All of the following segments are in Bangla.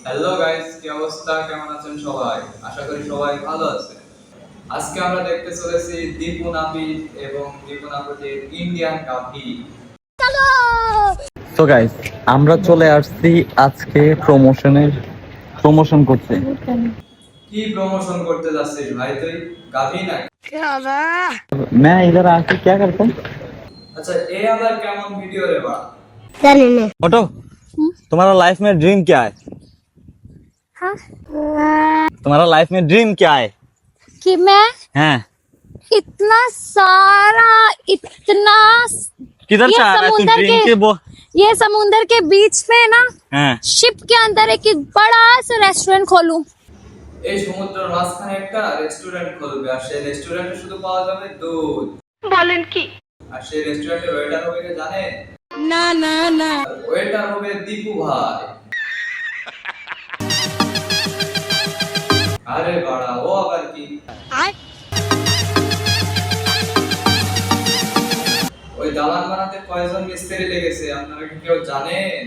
হ্যালো গাইস, কি অবস্থা? কেমন আছেন সবাই? আশা করি সবাই ভালো আছেন। আজকে আমরা দেখতে চলেছি দীপু নাপিত এবং দীপু নাপিতের ইন্ডিয়ান কাফি। তো গাইস, আমরা চলে আসছি আজকে প্রমোশন করতে। কি প্রমোশন করতে যাচ্ছিস ভাই তুই? কাফি না? मैं इधर आके क्या करता हूँ? আচ্ছা, এ আবার কেমন ভিডিও রে বা? ऑटो, तुम्हारा लाइफ में ड्रीम क्या है? हाँ? तुम्हारा लाइफ में ड्रीम क्या है? कि मैं हैं? इतना सारा इतना किधर ये से आ रहा है तू समुंदर ड्रीम के- के वो? ये समुंदर के बीच में ना हैं? शिप के अंदर एक बड़ा सा रेस्टोरेंट खोलूं। এই সমুদ্রের মাঝখানে একটা রেস্টুরেন্ট খুলবে, আর সেই রেস্টুরেন্টে শুধু পাওয়া যাবে দুধ। বলেন কি? আর সেই রেস্টুরেন্টের ওয়েটার হবে কে জানেন? না না না ওয়েটার হবে দীপু ভাই। আরে বাড়া, ও আবার কি? ওই দালান বানাতে কয়জন মিস্ত্রি লেগেছে আপনারা কি কেউ জানেন?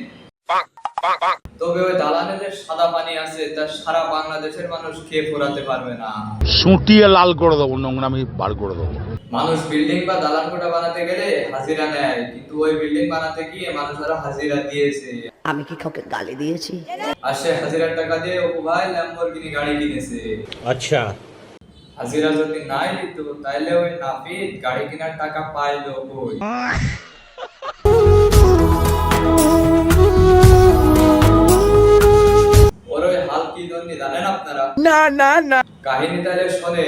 তবে ওই দালানে যে সাদা পানি আছে তা সারা বাংলাদেশের মানুষ খেয়ে ফোরাতে পারবে না। সুটিয়ে লাল করে দেবো, নোংরামি বার করে দেবো। মানুষ বিল্ডিং বা দালান কোঠা বানাতে গেলে হাজিরা নেয়, কিন্তু ওই বিল্ডিং বানাতে গিয়ে মানুষ আরো হাজিরা দিয়েছে। আমি কি কাউকে গালি দিয়েছি? আর সে হাজিরার টাকা দিয়ে অপু ভাই ল্যাম্বরগিনি গাড়ি কিনেছে। अच्छा। হাজিরা যদি নাই দিত তাইলে ওই নাপিত গাড়ি কেনার টাকা পাইলো কই? ওর ওই হাল কি জন্য জানেন আপনারা? না না না, কাহিনী তাহলে শোনে।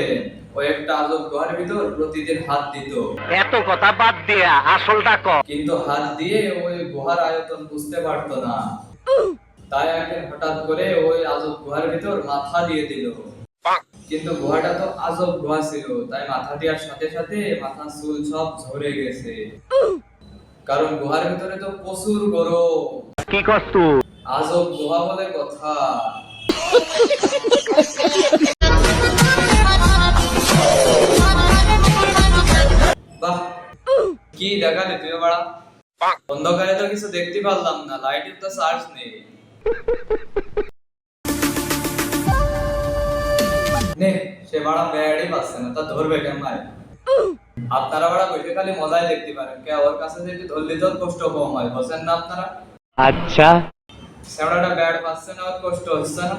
ওই একটা আজব গুহার ভিতর প্রতিদিন হাত দিত, এত কথা বাদ দিয়া আসলটা ক। কিন্তু হাত দিয়ে ওই গুহার আয়তন বুঝতে পারতো না। তাই একদিন হঠাৎ করে ওই আজব গুহার ভিতর মাথা দিয়ে দিল, কিন্তু গুহাটা তো আজব গুহা ছিল, তাই মাথা দেওয়ার সাথে সাথে মাথার চুল সব ঝরে গেছে। কারণ গুহার ভিতরে তো প্রচুর গরম। কি করছ তুই? আজব গুহা বলে কথা। বাহ, কি দেখালে তুই বাড়া! অন্ধকারে তো কিছু দেখতে পারলাম না, লাইটের তো চার্জ নেই। নে, সে বাড়া ব্যাডই পাচ্ছে না, তা ধরবে কেমন? আপনারা বাড়া বসে খালি মজাই দেখতে পারেন, কে ওর কাছে যেতে ধরলে তো কষ্ট কম হয়, বলছেন না আপনারা? अच्छा। সেওড়াটা ব্যাড পাচ্ছে না, ওর কষ্ট হচ্ছে না।